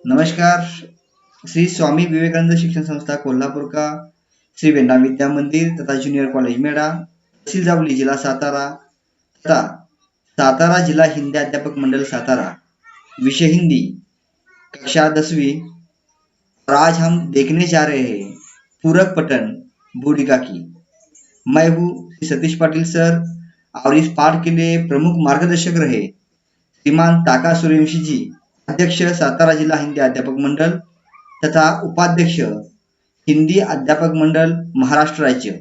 नमस्कार। श्री स्वामी विवेकानंद शिक्षण संस्था कोल्हापुर का श्री वेन्ना विद्या मंदिर तथा जूनियर कॉलेज मेड़ा, तहसील जावली, जिला सातारा तथा सातारा जिला हिंदी अध्यापक मंडल सातारा, विषय हिंदी, कक्षा 10वीं। और आज हम देखने जा रहे हैं पूरक पठन बूढ़ी काकी। मैं हूँ श्री सतीश पाटिल सर, और इस पाठ के लिए प्रमुख मार्गदर्शक रहे श्रीमान ताका सूर्यवंशी जी, अध्यक्ष सातारा जिला हिंदी अध्यापक मंडल तथा उपाध्यक्ष हिंदी अध्यापक मंडल महाराष्ट्र राज्य।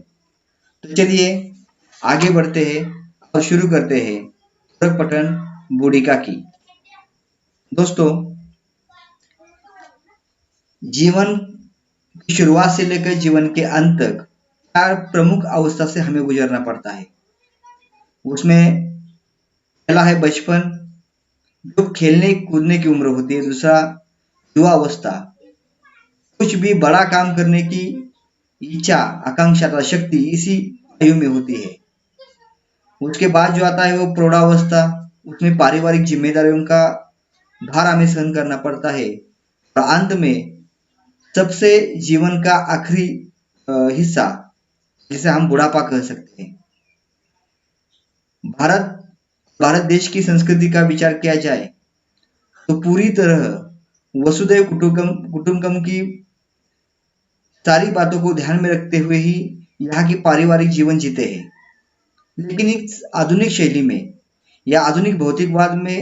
तो चलिए आगे बढ़ते हैं और शुरू करते हैं पूरक पठन बूढ़ी काकी। दोस्तों, जीवन की शुरुआत से लेकर जीवन के अंत तक 4 प्रमुख अवस्था से हमें गुजरना पड़ता है। उसमें पहला है बचपन, जो खेलने कूदने की उम्र होती है। दूसरा युवा अवस्था, कुछ भी बड़ा काम करने की इच्छा, आकांक्षा तथा शक्ति इसी आयु में होती है। उसके बाद जो आता है वो प्रौढ़ावस्था, उसमें पारिवारिक जिम्मेदारियों का भार हमें सहन करना पड़ता है। और अंत में सबसे जीवन का आखिरी हिस्सा, जिसे हम बुढ़ापा कह सकते हैं। भारत देश की संस्कृति का विचार किया जाए तो पूरी तरह वसुधैव कुटुंबकम की सारी बातों को ध्यान में रखते हुए ही यहाँ की पारिवारिक जीवन जीते हैं। लेकिन इस आधुनिक शैली में या आधुनिक भौतिकवाद में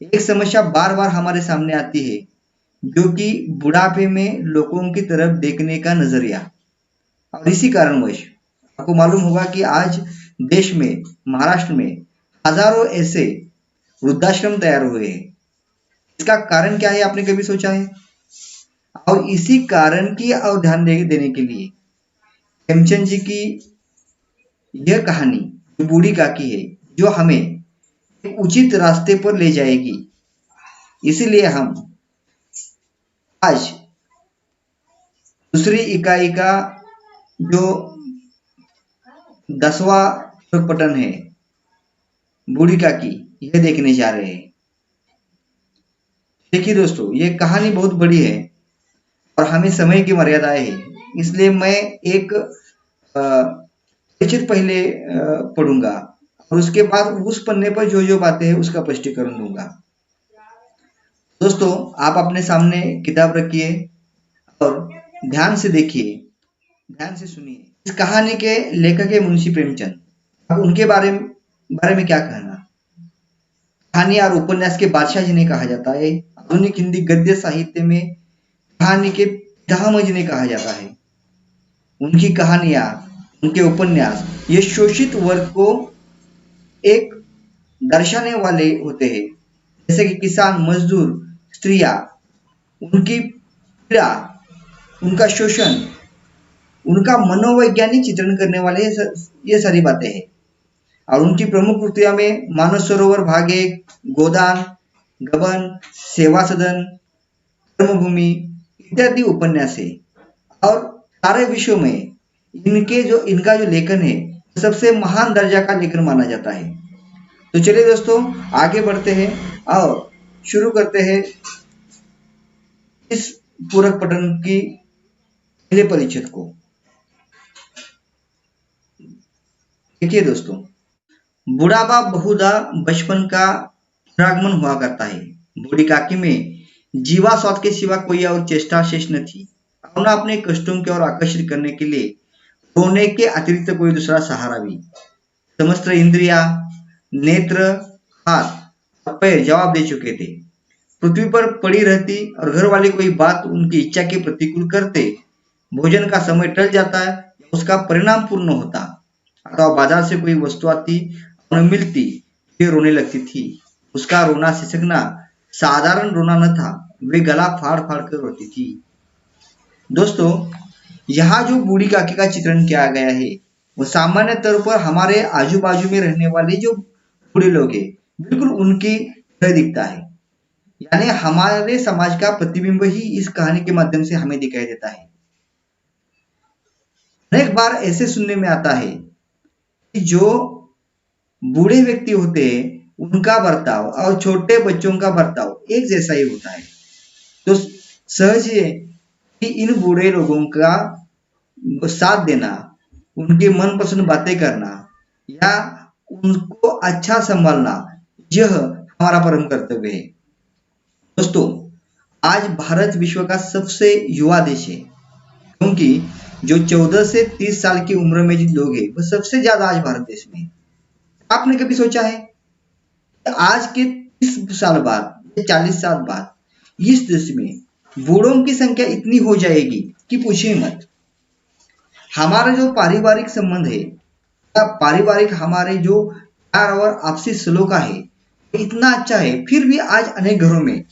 एक समस्या बार बार हमारे सामने आती है, जो कि बुढ़ापे में लोगों की तरफ देखने का नजरिया। और इसी कारणवश आपको मालूम होगा कि आज देश में, महाराष्ट्र में हजारों ऐसे वृद्धाश्रम तैयार हुए हैं। इसका कारण क्या है, आपने कभी सोचा है? और इसी कारण की और ध्यान देने के लिए हेमचंद जी की यह कहानी जो बूढ़ी काकी है, जो हमें एक उचित रास्ते पर ले जाएगी। इसीलिए हम आज दूसरी इकाई का जो 10वां पठन है बूढ़ी काकी, यह देखने जा रहे हैं। देखिए दोस्तों, ये कहानी बहुत बड़ी है और हमें समय की मर्यादाएं है, इसलिए मैं एक परिचित पहले पढ़ूंगा और उसके बाद उस पन्ने पर जो जो बातें हैं उसका स्पष्टीकरण दूंगा। दोस्तों, आप अपने सामने किताब रखिए और ध्यान से देखिए, ध्यान से सुनिए। इस कहानी के लेखक है मुंशी प्रेमचंद। अब उनके बारे में क्या कहना। कहानी और उपन्यास के बादशाह जिन्हें कहा जाता है, आधुनिक हिंदी गद्य साहित्य में कहानी के पितामह जिन्हें कहा जाता है, उनकी कहानियां, उनके उपन्यास ये शोषित वर्ग को एक दर्शाने वाले होते हैं। जैसे कि किसान, मजदूर, स्त्रियां, उनकी पीड़ा, उनका शोषण, उनका मनोवैज्ञानिक चित्रण करने वाले ये सारी बातें हैं। और उनकी प्रमुख कृतियों में मानस सरोवर भाग 1, गोदान, गबन, सेवा सदन, कर्मभूमि इत्यादि उपन्यास है। और सारे विषयों में इनका जो लेखन है सबसे महान दर्जा का लेखन माना जाता है। तो चलिए दोस्तों, आगे बढ़ते हैं और शुरू करते हैं इस पूरक पठन की पहले परिच्छेद को। देखिए दोस्तों, बुढ़ापा बहुधा बचपन का पुनरागमन हुआ करता है। बूढ़ी काकी में जीवा स्वाद के सिवा कोई और चेष्टा शेष न थी। अपना अपने कष्टों की ओर आकर्षित करने के लिए रोने के अतिरिक्त कोई दूसरा सहारा भी। समस्त इंद्रिया, नेत्र, हाथ और पैर जवाब दे चुके थे। पृथ्वी पर पड़ी रहती और घर वाले कोई बात उनकी इच्छा के प्रतिकूल करते, भोजन का समय टल जाता है, उसका परिणाम पूर्ण होता, अथवा बाजार से कोई वस्तु आती और मिलती, फिर रोने लगती थी। उसका रोना सिसकना साधारण रोना न था, वे गला फाड़ फाड़ कर रोती थी। दोस्तों, यहाँ जो बूढ़ी काकी का चित्रण किया गया है वो सामान्य तौर पर हमारे आजू बाजू में रहने वाले जो बूढ़े लोग हैं, बिल्कुल उनकी तरह दिखता है। यानी हमारे समाज का प्रतिबिंब ही इस कहानी के माध्यम से हमें दिखाई देता है। अनेक बार ऐसे सुनने में आता है कि जो बूढ़े व्यक्ति होते हैं उनका बर्ताव और छोटे बच्चों का बर्ताव एक जैसा ही होता है। तो सहज है कि इन बूढ़े लोगों का साथ देना, उनके मनपसंद बातें करना या उनको अच्छा संभालना, यह हमारा परम कर्तव्य है। दोस्तों, आज भारत विश्व का सबसे युवा देश है, क्योंकि जो 14 से 30 साल की उम्र में जो लोग हैं, वो सबसे ज्यादा आज भारत देश में है। आपने कभी सोचा है कि आज के 30 साल बाद या 40 साल बाद इस देश में बूढ़ों की संख्या इतनी हो जाएगी कि पूछिए मत। हमारा जो पारिवारिक संबंध है या पारिवारिक हमारे जो प्यार और आपसी सलोखा है, इतना अच्छा है, फिर भी आज अनेक घरों में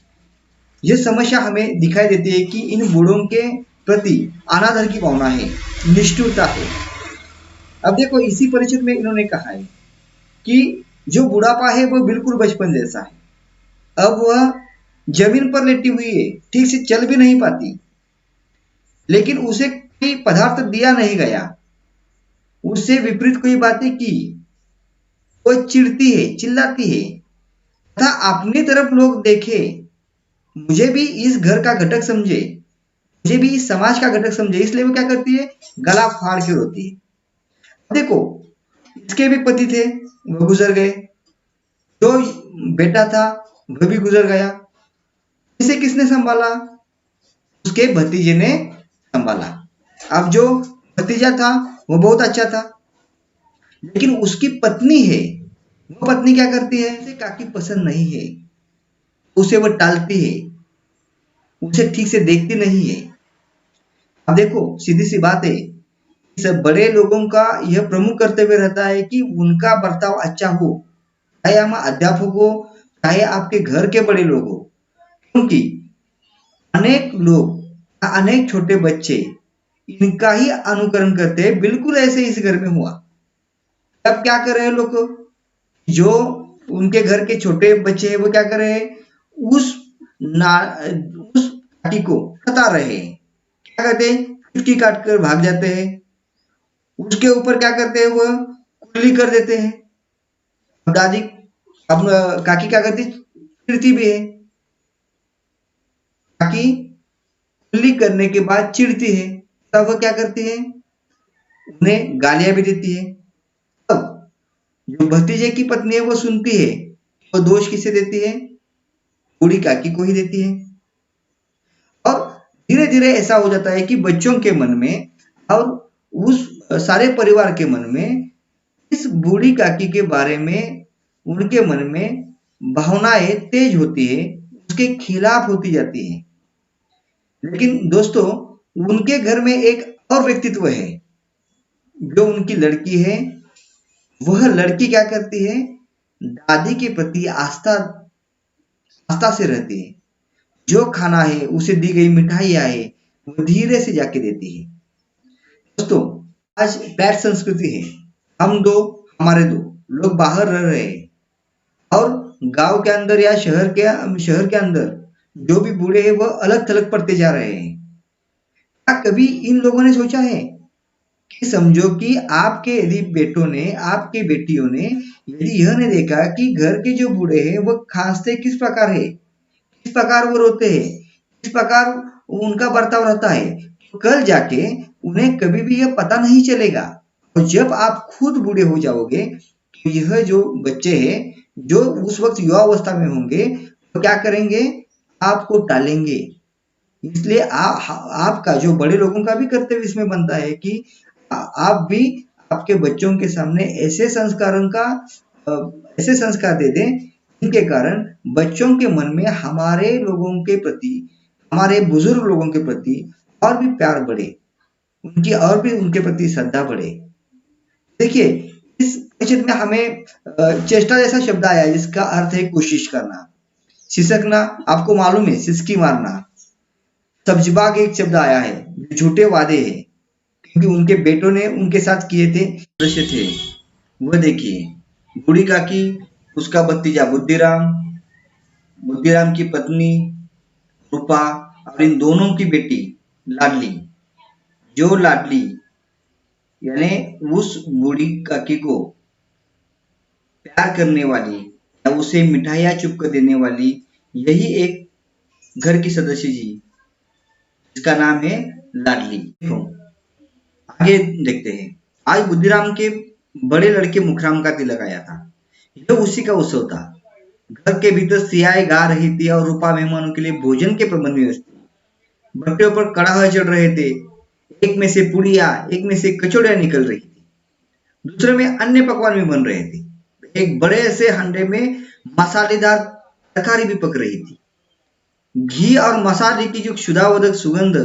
यह समस्या हमें दिखाई देती है कि इन बूढ़ों के प्रति अनादर की भावना है, निष्ठुरता है। अब देखो, इसी परिचित में इन्होंने कहा है कि जो बुढ़ापा है वो बिल्कुल बचपन जैसा है। अब वह जमीन पर लेटी हुई है, ठीक से चल भी नहीं पाती, लेकिन उसे कोई पदार्थ दिया नहीं गया, उससे विपरीत कोई बातें की, वो चिढ़ती है, चिल्लाती है तथा अपनी तरफ लोग देखे, मुझे भी इस घर का घटक समझे, मुझे भी इस समाज का घटक समझे, इसलिए वो क्या करती है, गला फाड़ के रोती है। देखो, इसके भी पति थे, वो गुजर गए, जो बेटा था वह भी गुजर गया, इसे किसने संभाला, उसके भतीजे ने संभाला। अब जो भतीजा था वो बहुत अच्छा था, लेकिन उसकी पत्नी है, वो पत्नी क्या करती है, उसे काकी पसंद नहीं है, उसे वो टालती है, उसे ठीक से देखती नहीं है। अब देखो, सीधी सी बात है, इस बड़े लोगों का यह प्रमुख कर्तव्य रहता है कि उनका बर्ताव अच्छा हो, चाहे हम अध्यापक हो, चाहे आपके घर के बड़े लोग हो, क्योंकि अनेक लोग, अनेक छोटे बच्चे इनका ही अनुकरण करते हैं, बिल्कुल ऐसे इस घर में हुआ। अब क्या कर रहे हैं लोग, जो उनके घर के छोटे बच्चे हैं वो क्या कर रहे हैं, उस काठी को हटा रहे हैं, क्या करते हैं, चुटकी काट कर भाग जाते हैं, उसके ऊपर क्या करते हैं, वह कुल्ली कर देते हैं। अब दादी, अब काकी क्या करती, चिढ़ती भी है, काकी कुल्ली करने के बाद चिढ़ती है, तब वह क्या करती है, उन्हें गालियां भी देती है। अब जो भतीजे की पत्नी है वो सुनती है, वो दोष किसे देती है, बूढ़ी काकी को ही देती है। और धीरे धीरे ऐसा हो जाता है कि बच्चों के मन में और उस सारे परिवार के मन में इस बूढ़ी काकी के बारे में, उनके मन में भावनाएं तेज होती है, उसके खिलाफ होती जाती है। लेकिन दोस्तों, उनके घर में एक और व्यक्तित्व है, जो उनकी लड़की है। वह लड़की क्या करती है, दादी के प्रति आस्था आस्था से रहती है, जो खाना है, उसे दी गई मिठाइयां है, वो धीरे से जाके देती है। दोस्तों, आज फ्लैट संस्कृति है, हम दो हमारे दो, लोग बाहर रह रहे हैं और गांव के अंदर या शहर के अंदर जो भी बूढ़े हैं वह अलग थलग पड़ते जा रहे हैं। क्या कभी इन लोगों ने सोचा है कि समझो कि आपके यदि बेटों ने, आपके बेटियों ने यदि यह नहीं देखा कि घर के जो बूढ़े हैं वह खांसते किस प्रकार है, किस प्रकार वो रोते हैं, किस प्रकार उनका बर्ताव रहता है, तो कल जाके उन्हें कभी भी यह पता नहीं चलेगा। और जब आप खुद बूढ़े हो जाओगे तो यह जो बच्चे हैं, जो उस वक्त युवा अवस्था में होंगे, तो क्या करेंगे, आपको टालेंगे। इसलिए आपका जो बड़े लोगों का भी कर्तव्य इसमें बनता है कि आप भी आपके बच्चों के सामने ऐसे संस्कार दे दें जिनके कारण बच्चों के मन में हमारे लोगों के प्रति, हमारे बुजुर्ग लोगों के प्रति और भी प्यार बढ़े, उनकी और भी उनके प्रति श्रद्धा बढ़े। देखिए, इस परिचित में हमें चेष्टा जैसा शब्द आया जिसका अर्थ है कोशिश करना, सिसकना, आपको मालूम है, सिसकी मारना। सब्जबाग एक शब्द आया है, झूठे वादे हैं, क्योंकि उनके बेटों ने उनके साथ किए थे, दृश्य थे। वह देखिए, बूढ़ी काकी, उसका भतीजा बुद्धिराम, बुद्धिराम की पत्नी रूपा और इन दोनों की बेटी लाडली, जो लाडली यानी उस बूढ़ी काकी को प्यार करने वाली या उसे मिठाइयाँ चुपकर देने वाली, यही एक घर की सदस्य जी, इसका नाम है लाडली। देखो आगे देखते हैं। आज बुद्धिराम के बड़े लड़के मुखराम का तिलक आया था। यह उसी का उत्सव था। घर के भीतर सियाएं गा रही थी और रूपा मेहमानों के लिए भोजन के प्रबंध में व्यस्त थी। भट्टियों पर कड़ाह चढ़ रहे थे। एक में से पुड़िया, एक में से कचौड़ियां निकल रही थी, दूसरे में अन्य पकवान भी बन रहे थे। एक बड़े से हंडे में मसालेदार तरकारी भी पक रही थी। घी और मसाले की जो क्षुधावर्धक सुगंध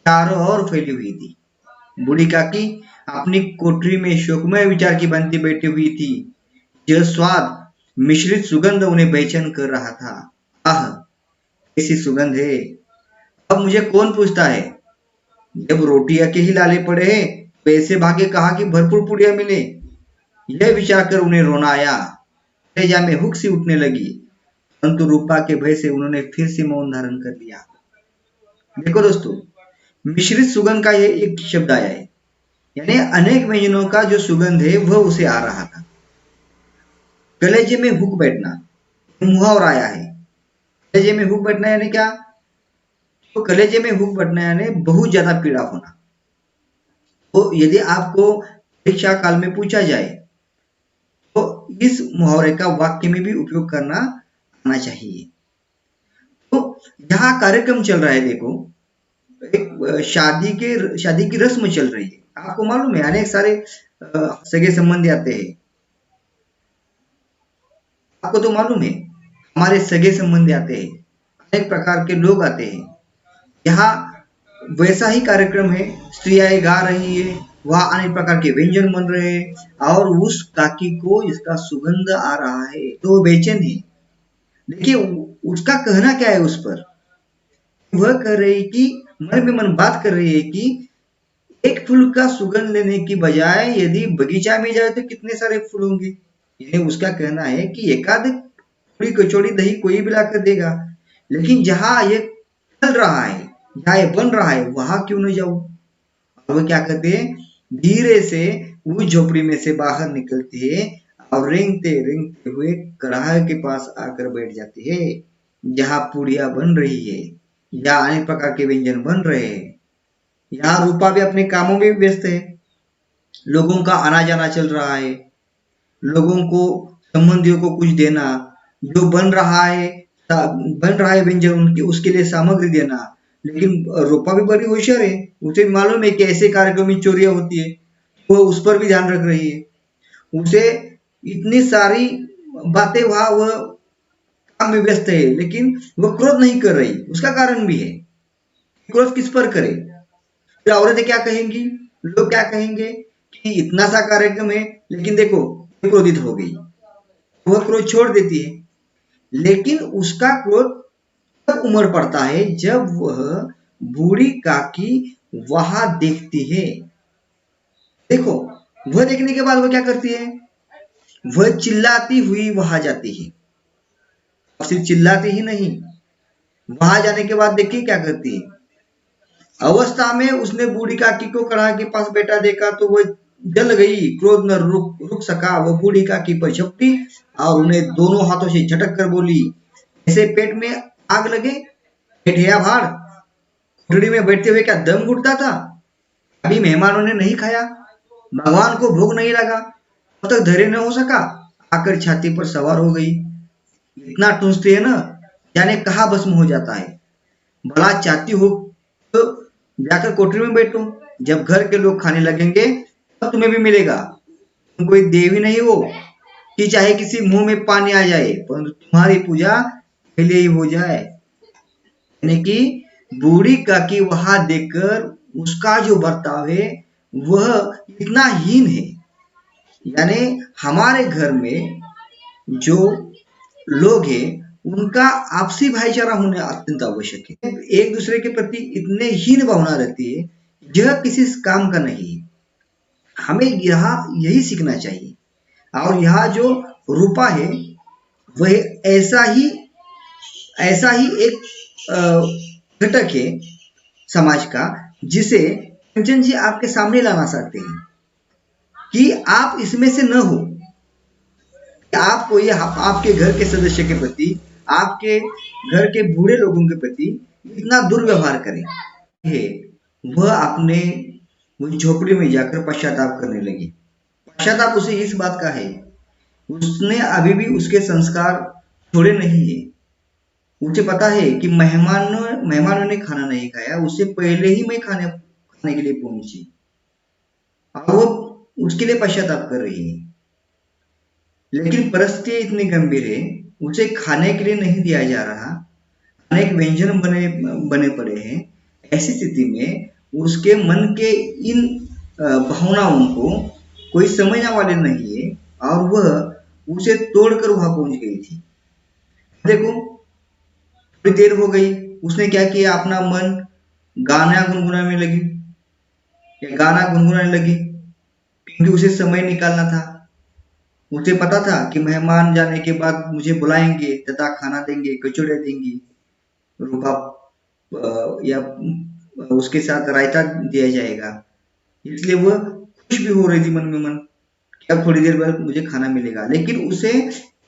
चारों ओर फैली हुई थी। बूढ़ी काकी अपनी कोठरी में शोकमय विचार की बनती बैठी हुई थी। यह स्वाद मिश्रित सुगंध उन्हें बेचैन कर रहा था। आह, कैसी सुगंध है! अब मुझे कौन पूछता है? जब रोटियां के ही लाले पड़े हैं तो ऐसे भागे कहा कि भरपूर पुड़िया मिले। यह विचार कर उन्हें रोना आया। कलेजा में हुक सी उठने लगी, परंतु रूपा के भय से उन्होंने फिर से मौन धारण कर लिया। देखो दोस्तों, मिश्रित सुगंध का ये एक शब्द आया है, यानी अनेक व्यंजनों का जो सुगंध है वह उसे आ रहा था। कलेजे में हुक बैठना, मुहावरा आया है। कलेजे में हुक बैठना यानी क्या? तो कलेजे में हुक बैठना यानी बहुत ज्यादा पीड़ा होना। तो यदि आपको परीक्षा काल में पूछा जाए तो इस मुहावरे का वाक्य में भी उपयोग करना आना चाहिए। तो यहाँ कार्यक्रम चल रहा है। देखो, एक शादी की रस्म चल रही है। आपको मालूम है अनेक सारे सगे संबंधी आते हैं। आपको तो मालूम है हमारे सगे संबंधी आते हैं, अनेक प्रकार के लोग आते हैं। यहाँ वैसा ही कार्यक्रम है। स्त्रियां गा रही है, वहां अनेक प्रकार के व्यंजन बन रहे हैं और उस काकी को इसका सुगंध आ रहा है तो वो बेचैन है। देखिए उसका कहना क्या है उस पर। वह कह रही कि मन में मन बात कर रही है कि एक फूल का सुगंध लेने की बजाय यदि बगीचा में जाए तो कितने सारे फूल होंगे। यानी उसका कहना है कि एकाध थोड़ी कचौड़ी दही कोई भी लाकर देगा, लेकिन जहां ये चल रहा है, जहां ये बन रहा है, वहां क्यों न जाऊं। और वो क्या करते हैं, धीरे से उस झोपड़ी में से बाहर निकलती है और रेंगते रेंगते हुए कढ़ाई के पास आकर बैठ जाती है, जहां पूड़िया बन रही है या अनेक प्रकार के व्यंजन बन रहे हैं। यहाँ रूपा भी अपने कामों में भी व्यस्त है। लोगों का आना जाना चल रहा है, लोगों को, संबंधियों को कुछ देना, जो बन रहा है व्यंजन उनके उसके लिए सामग्री देना। लेकिन रूपा भी बड़ी होशियार है, उसे मालूम है कि ऐसे कार्यक्रम में चोरियां होती है, वो उस पर भी ध्यान रख रही है। उसे इतनी सारी बातें, वहां वह काम में व्यस्त है, लेकिन वह क्रोध नहीं कर रही। उसका कारण भी है। क्रोध किस पर करे? फिर औरतें क्या कहेंगी, लोग क्या कहेंगे कि इतना सा कार्यक्रम है, लेकिन देखो क्रोधित हो गई। वह क्रोध छोड़ देती है, लेकिन उसका क्रोध तब उमड़ पड़ता है जब वह बूढ़ी काकी वहां देखती है। देखो, वह देखने के बाद वह क्या करती है, वह चिल्लाती हुई वहां जाती है। सिर्फ चिल्लाती ही नहीं, वहां जाने के बाद देखिए क्या करती है। अवस्था में उसने बूढ़ी काकी को कढ़ाई के पास बैठा देखा तो वह जल गई। क्रोध न रुक सका। वह बूढ़ी काकी पर झपटी और उन्हें दोनों हाथों से झटक कर बोली, ऐसे पेट में आग लगे, पेट है या भाड़? कोठड़ी में बैठते हुए क्या दम घुटता था? अभी मेहमानों ने नहीं खाया, भगवान को भोग नहीं लगा, अब तक धैर्य न हो सका, आकर छाती पर सवार हो गई। इतना टूसती है ना, जाने कहा भस्म हो जाता है। भला चाहती हो तो जाकर कोठरी में बैठो, जब घर के लोग खाने लगेंगे तब तुम्हें भी मिलेगा। तुम कोई देवी नहीं हो कि चाहे किसी मुंह में पानी आ जाए, परंतु तुम्हारी पूजा पहले ही हो जाए। यानी कि बूढ़ी काकी वहां देखकर उसका जो बर्ताव है वह इतना हीन है। यानी हमारे घर में जो लोग हैं उनका आपसी भाईचारा होना अत्यंत आवश्यक है। एक दूसरे के प्रति इतने हीन भावना रहती है, यह किसी काम का नहीं है। हमें यहाँ यही सीखना चाहिए। और यहाँ जो रूपा है वह ऐसा ही एक घटक है समाज का, जिसे प्रेमचंद जी आपके सामने लाना चाहते हैं कि आप इसमें से न हो। आपको यह आपके घर के सदस्य के प्रति आपके घर के बूढ़े लोगों के प्रति इतना दुर्व्यवहार करे है, वह अपने उस झोपड़ी में जाकर पश्चाताप करने लगी। पश्चाताप उसे इस बात का है, उसने अभी भी उसके संस्कार छोड़े नहीं है। मुझे पता है कि मेहमानों ने खाना नहीं खाया, उससे पहले ही मैं खाने के लिए पहुंची और वो उसके लिए पश्चाताप कर रही है। लेकिन परिस्थिति इतनी गंभीर है, उसे खाने के लिए नहीं दिया जा रहा, अनेक व्यंजन बने पड़े हैं। ऐसी स्थिति में उसके मन के इन भावनाओं को कोई समझने वाले नहीं है और वह उसे तोड़कर वहां पहुंच गई थी। देखो, थोड़ी देर हो गई, उसने क्या किया, अपना मन गाना गुनगुनाने लगी या गाना गुनगुनाने लगी, क्योंकि उसे समय निकालना था। उसे पता था कि मेहमान जाने के बाद मुझे बुलाएंगे तथा खाना देंगे, कचौड़े देंगी, रुपा या उसके साथ रायता दिया जाएगा। इसलिए वह खुश भी हो रही थी मन में मन, क्या थोड़ी देर बाद मुझे खाना मिलेगा। लेकिन उसे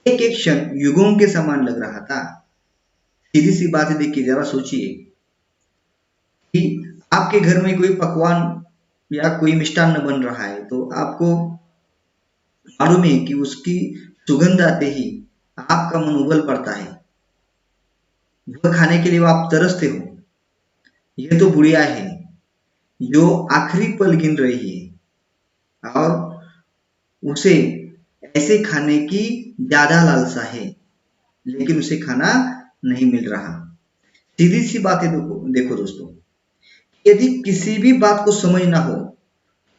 एक एक क्षण युगों के समान लग रहा था। सीधी सी बात है, देखिए जरा सोचिए कि आपके घर में कोई पकवान या कोई मिष्टान्न बन रहा है तो आपको मालूम है कि उसकी सुगंध आते ही आपका मन उबल पड़ता है, वह खाने के लिए आप तरसते हो। यह तो बुढ़िया है जो आखिरी पल गिन रही है और उसे ऐसे खाने की ज्यादा लालसा है, लेकिन उसे खाना नहीं मिल रहा। सीधी सी बात है, देखो दोस्तों, यदि किसी भी बात को समझ ना हो,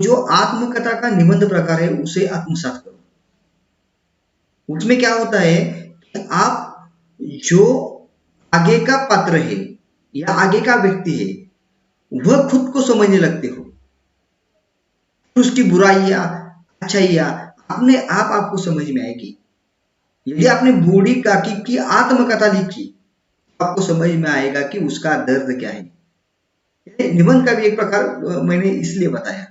जो आत्मकथा का निबंध प्रकार है उसे आत्मसात करो। उसमें क्या होता है कि आप जो आगे का पात्र है या आगे का व्यक्ति है वह खुद को समझने लगते हो, उसकी बुराइयां अच्छाइयां अपने आप आपको समझ में आएगी। यदि आपने बूढ़ी काकी की आत्मकथा लिखी तो आपको समझ में आएगा कि उसका दर्द क्या है। निबंध का भी एक प्रकार मैंने इसलिए बताया।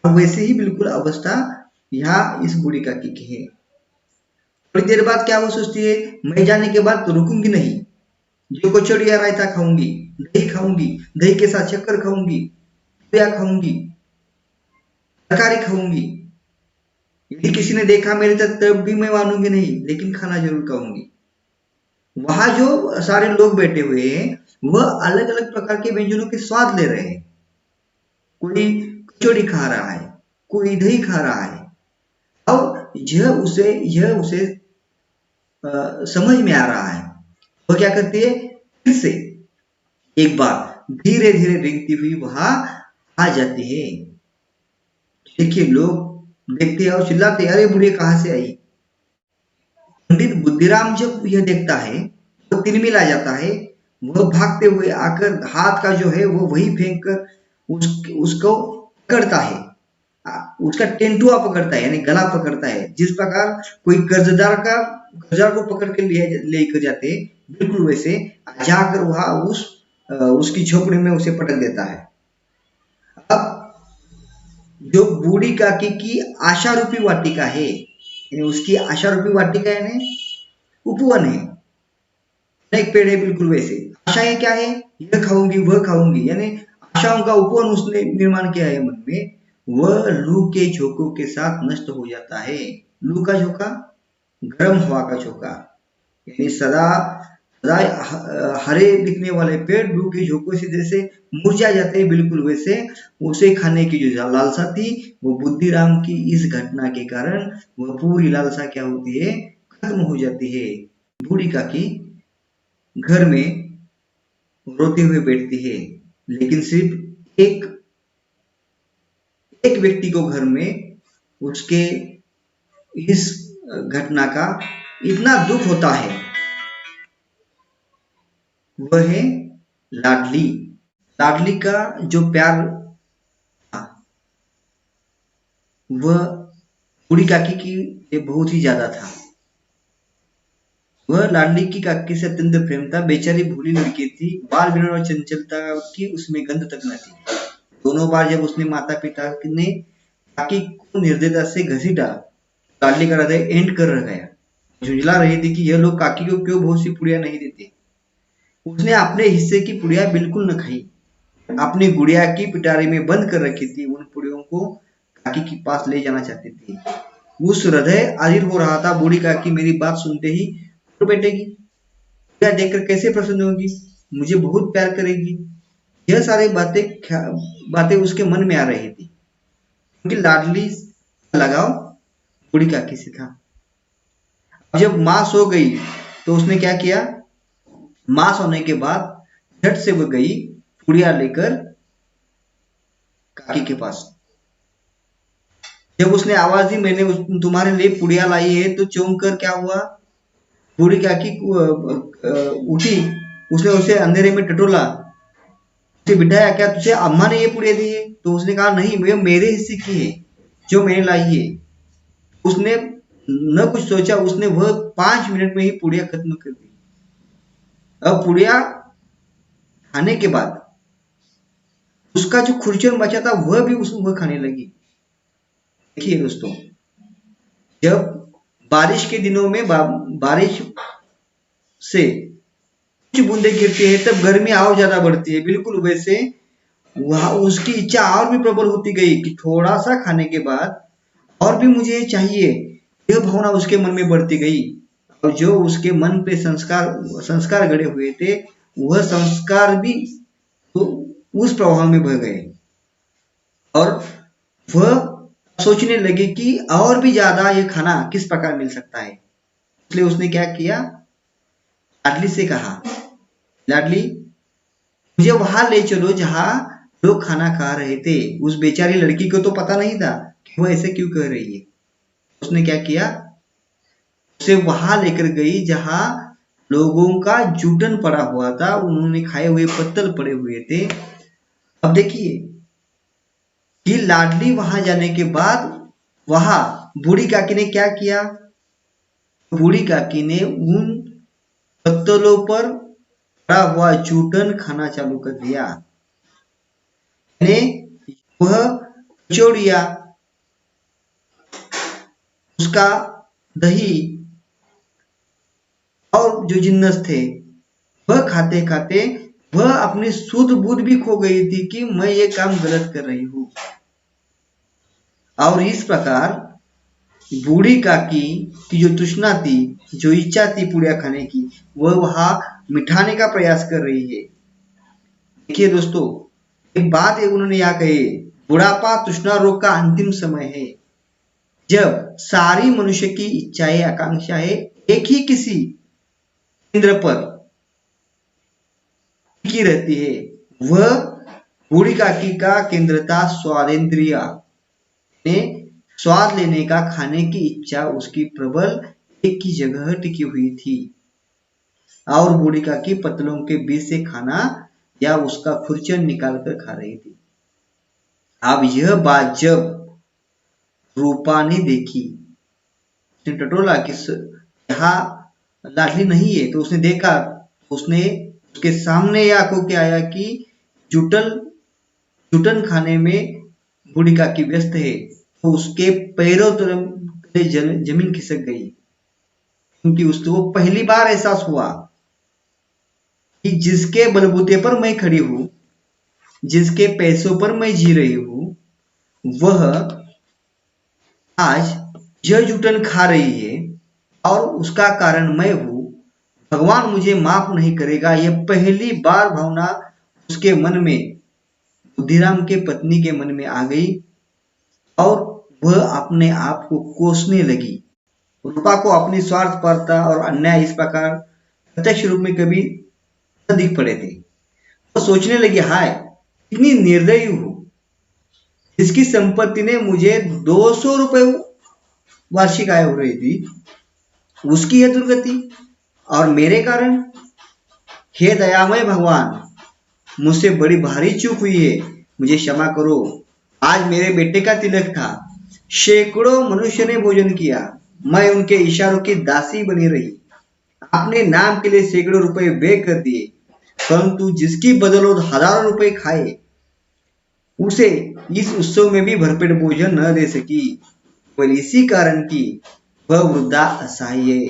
और वैसे ही बिल्कुल अवस्था यहाँ इस बूढ़ी काकी की है। थोड़ी देर बाद क्या वो सोचती है, मैं जाने के बाद तो रुकूंगी नहीं, जो कचौड़ी या रायता खाऊंगी, दही खाऊंगी, दही के साथ शक्कर खाऊंगी, पूरियां खाऊंगी, तरकारी खाऊंगी। यदि किसी ने देखा मेरे तब भी मैं मानूंगी नहीं, लेकिन खाना जरूर खाऊंगी। वहां जो सारे लोग बैठे हुए हैं वह अलग अलग प्रकार के व्यंजनों के स्वाद ले रहे हैं। कोई कचौड़ी खा रहा है, कोई दही खा रहा है और यह उसे समझ में आ रहा है। वह क्या करती है, फिर से एक बार धीरे धीरे रेंगती हुई वहां आ जाती है। देखिए, लोग देखते हैं और चिल्लाते हैं, अरे बुढ़िया कहां से आई। पंडित बुद्धिराम जब यह देखता है वो तिलमिला जाता है। वह भागते हुए आकर हाथ का जो है वो वही फेंक कर उसको पकड़ता है, उसका टेंटुआ पकड़ता है, यानी गला पकड़ता है। जिस प्रकार कोई कर्जदार को पकड़ के लेकर जाते, बिल्कुल वैसे जाकर वहां उसकी झोपड़ी में उसे पटक देता है। अब जो बूढ़ी काकी की आशा रूपी वाटिका है, यानी उसकी आशा रूपी वाटिका यानी उपवन है, एक पेड़ है, बिल्कुल वैसे आशाएं क्या है, यह खाऊंगी वह खाऊंगी, यानी आशाओं का उपवन उसने निर्माण किया है मन में। वह लू के झोंकों के साथ नष्ट हो जाता है। लू का झोंका, गर्म हवा का झोंका, यानी सदा सदा हरे दिखने वाले पेड़ लू के झोंकों से जैसे मुरझा जाते हैं, बिल्कुल वैसे उसे खाने की जो लालसा थी वो बुद्धिराम की इस घटना के कारण वह पूरी लालसा क्या होती है, खत्म हो जाती है। बूढ़ी काकी घर में रोते हुए बैठती है, लेकिन सिर्फ एक व्यक्ति को घर में उसके इस घटना का इतना दुख होता है, वह है लाडली। लाडली का जो प्यार था वह बूढ़ी काकी की बहुत ही ज्यादा था। वह लाडली की काकी से अत्यंत प्रेम था। बेचारी भूली लड़की थी, बाल विनोद और चंचलता की उसमें गंध तक न थी। दोनों बार जब उसने माता पिता ने काकी को निर्दयता से घसीटा, लाडली का हृदय एंड कर रह गया। झुंझला रही थी कि यह लोग काकी को क्यों बहुत सी पुड़िया नहीं देते। उसने अपने हिस्से की पुड़िया बिल्कुल न खाई, अपनी गुड़िया की पिटारी में बंद कर रखी थी। उन पुड़ियों को काकी के पास ले जाना चाहती थी। उस हृदय अधीर हो रहा था। बूढ़ी काकी मेरी बात सुनते ही बोल बैठेगी, पुड़िया देखकर कैसे प्रसन्न होगी, मुझे बहुत प्यार करेगी। यह सारी बातें उसके मन में आ रही थी। उनकी लाडली लगाव बूढ़ी काकी से था। जब माँ सो गई तो उसने क्या किया, माँ सोने के बाद झट से वो गई पुड़िया लेकर काकी के पास। जब उसने आवाज दी, मैंने तुम्हारे लिए पुड़िया लाई है, तो चौंक कर क्या हुआ, बूढ़ी काकी उठी। उसने उसे अंधेरे में टटोला, उसे बिठाया, क्या तुझे अम्मा ने ये पुड़िया दी है? तो उसने कहा नहीं, वे मेरे हिस्से की है जो मैंने लाई है। उसने न कुछ सोचा, उसने वह 5 मिनट में ही पुड़िया खत्म कर दी। अब पुड़िया खाने के बाद उसका जो खुरचन बचा था वह भी वह खाने लगी। देखिए दोस्तों, जब बारिश के दिनों में बारिश से कुछ बूंदे गिरती है तब गर्मी और ज्यादा बढ़ती है। बिल्कुल वैसे वह उसकी इच्छा और भी प्रबल होती गई कि थोड़ा सा खाने के बाद और भी मुझे चाहिए। यह भावना उसके मन में बढ़ती गई और जो उसके मन पे संस्कार गड़े हुए थे वह संस्कार भी तो उस प्रभाव में बह गए और वह सोचने लगे कि और भी ज्यादा ये खाना किस प्रकार मिल सकता है। इसलिए उसने क्या किया, लाडली से कहा, लाडली मुझे वहां ले चलो जहां लोग खाना खा रहे थे। उस बेचारी लड़की को तो पता नहीं था कि वह ऐसे क्यों कह रही है। उसने क्या किया, उसे वहां लेकर गई जहां लोगों का जूटन पड़ा हुआ था, उन्होंने खाए हुए पत्तल पड़े हुए थे। अब देखिए कि लाडली वहां जाने के बाद वहां बूढ़ी काकी ने क्या किया, बूढ़ी काकी ने उन पत्तलों पर पड़ा हुआ जूटन खाना चालू कर दिया। वह कचौड़िया, उसका दही और जो जिन्नस थे वह खाते खाते वह अपनी शुद्ध बुद्ध भी खो गई थी कि मैं ये काम गलत कर रही हूं। और इस प्रकार बूढ़ी काकी की जो तृष्णा थी, जो इच्छा थी पुड़िया खाने की, वह वहां मिटाने का प्रयास कर रही है। देखिए दोस्तों, एक बात है उन्होंने यहाँ कही, बुढ़ापा तृष्णा रोग का अंतिम समय है, जब सारी मनुष्य की इच्छाएं आकांक्षाएं एक ही किसी केंद्र पर की रहती है। वह बूढ़ी काकी का केंद्र था स्वादेंद्रिय, स्वाद लेने का, खाने की इच्छा उसकी प्रबल एक की जगह टिकी हुई थी और बूढ़ी काकी पत्तलों के बीच से खाना या उसका खुरचन निकाल कर खा रही थी। अब यह बात जब रूपा ने देखी, उसने टटोला कि यहाँ लाडली नहीं है, तो उसने देखा, उसने उसके सामने आंखों के आया कि जुटन खाने में बूढ़ी काकी व्यस्त है। तो उसके पैरों तले जमीन खिसक गई, क्योंकि उसको पहली बार एहसास हुआ कि जिसके बलबूते पर मैं खड़ी हूं, जिसके पैसों पर मैं जी रही हूं, वह आज यह जुटन खा रही है और उसका कारण मैं हूं। भगवान मुझे माफ नहीं करेगा। यह पहली बार भावना उसके मन में, बुद्धिराम के पत्नी के मन में आ गई और वह अपने आप को कोसने लगी। रूपा को अपनी स्वार्थपरता और अन्याय इस प्रकार प्रत्यक्ष रूप में कभी न दिख पड़े थे। वो सोचने लगी, हाय कितनी निर्दयी हूं, जिसकी संपत्ति ने मुझे 200 रुपए वार्षिक आय हो रही थी, उसकी यह दुर्गति और मेरे कारण। हे दयामय भगवान, मुझसे बड़ी भारी चूक हुई है, मुझे क्षमा करो। आज मेरे बेटे का तिलक था, सैकड़ों मनुष्य ने भोजन किया, मैं उनके इशारों की दासी बनी रही, अपने नाम के लिए सैकड़ों रुपए व्यय कर दिए, परंतु जिसकी बदौलत हजारों रुपए खाए, उसे इस उत्सव में भी भरपेट भोजन न दे सकी, केवल इसी कारण की वह वृद्धा असहाय है।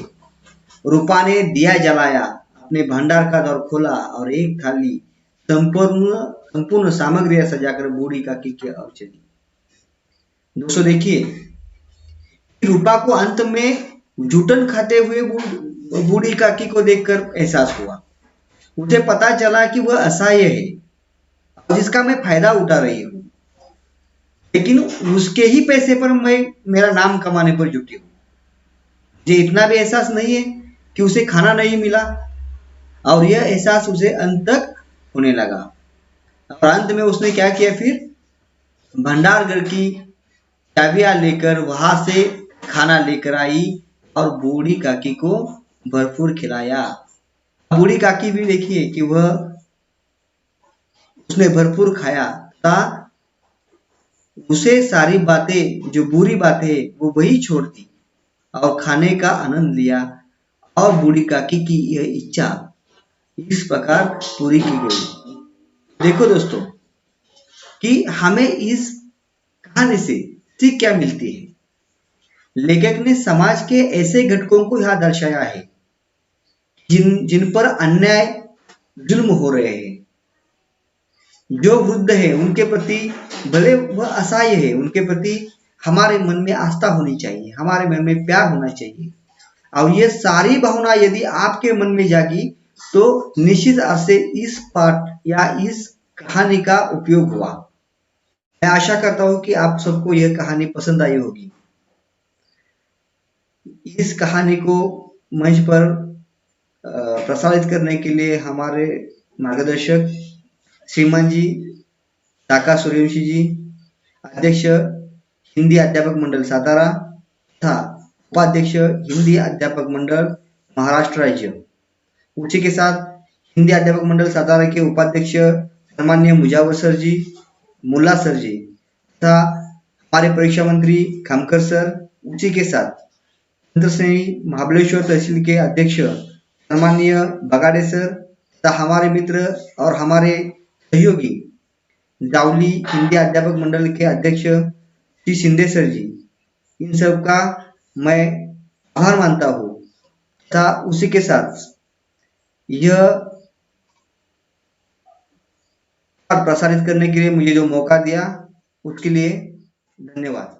रूपा ने दिया जलाया, अपने भंडार का द्वार खोला और एक थाली संपूर्ण संपूर्ण सामग्रियां सजाकर बूढ़ी काकी की ओर चली। दोस्तों देखिए, रूपा को अंत में जूठन खाते हुए बूढ़ी काकी को देखकर एहसास हुआ। उसे पता चला कि वह असहाय है जिसका मैं फायदा उठा रही हूँ, लेकिन उसके ही पैसे पर मैं मेरा नाम कमाने पर जुटी हूँ। मुझे इतना भी एहसास नहीं है कि उसे खाना नहीं मिला, और यह एहसास उसे अंत तक होने लगा। और अंत में उसने क्या किया, फिर भंडार घर की चाबियां लेकर वहां से खाना लेकर आई और बूढ़ी काकी को भरपूर खिलाया। बूढ़ी काकी भी देखिए कि वह उसने भरपूर खाया था, उसे सारी बातें जो बुरी बातें वो वही छोड़ दी और खाने का आनंद लिया, और बूढ़ी काकी की यह इच्छा इस प्रकार पूरी की गई। देखो दोस्तों कि हमें इस कहानी से सीख क्या मिलती है। लेखक ने समाज के ऐसे घटकों को यहाँ दर्शाया है जिन पर अन्याय जुल्म हो रहे हैं। जो वृद्ध है उनके प्रति, भले वह असहाय है, उनके प्रति हमारे मन में आस्था होनी चाहिए, हमारे मन में प्यार होना चाहिए। और ये सारी भावना यदि आपके मन में जागी तो निश्चित अर्थ से इस पाठ या इस कहानी का उपयोग हुआ। मैं आशा करता हूं कि आप सबको यह कहानी पसंद आई होगी। इस कहानी को मंच पर प्रसारित करने के लिए हमारे मार्गदर्शक श्रीमान जी टाका सूर्यवंशी जी, अध्यक्ष हिंदी अध्यापक मंडल सातारा तथा उपाध्यक्ष हिंदी अध्यापक मंडल महाराष्ट्र राज्य, उसी के साथ हिंदी अध्यापक मंडल सातारा के उपाध्यक्ष सम्माननीय मुजावर सर जी, मुल्ला सर जी तथा हमारे परीक्षा मंत्री खामकर सर, उसी के साथ महाबलेश्वर तहसील के अध्यक्ष सम्माननीय बगाड़े सर तथा हमारे मित्र और हमारे सहयोगी जावली हिंदी अध्यापक मंडल के अध्यक्ष श्री शिंदे सर जी, इन सब का मैं आभार मानता हूँ तथा उसी के साथ यह प्रसारित करने के लिए मुझे जो मौका दिया उसके लिए धन्यवाद।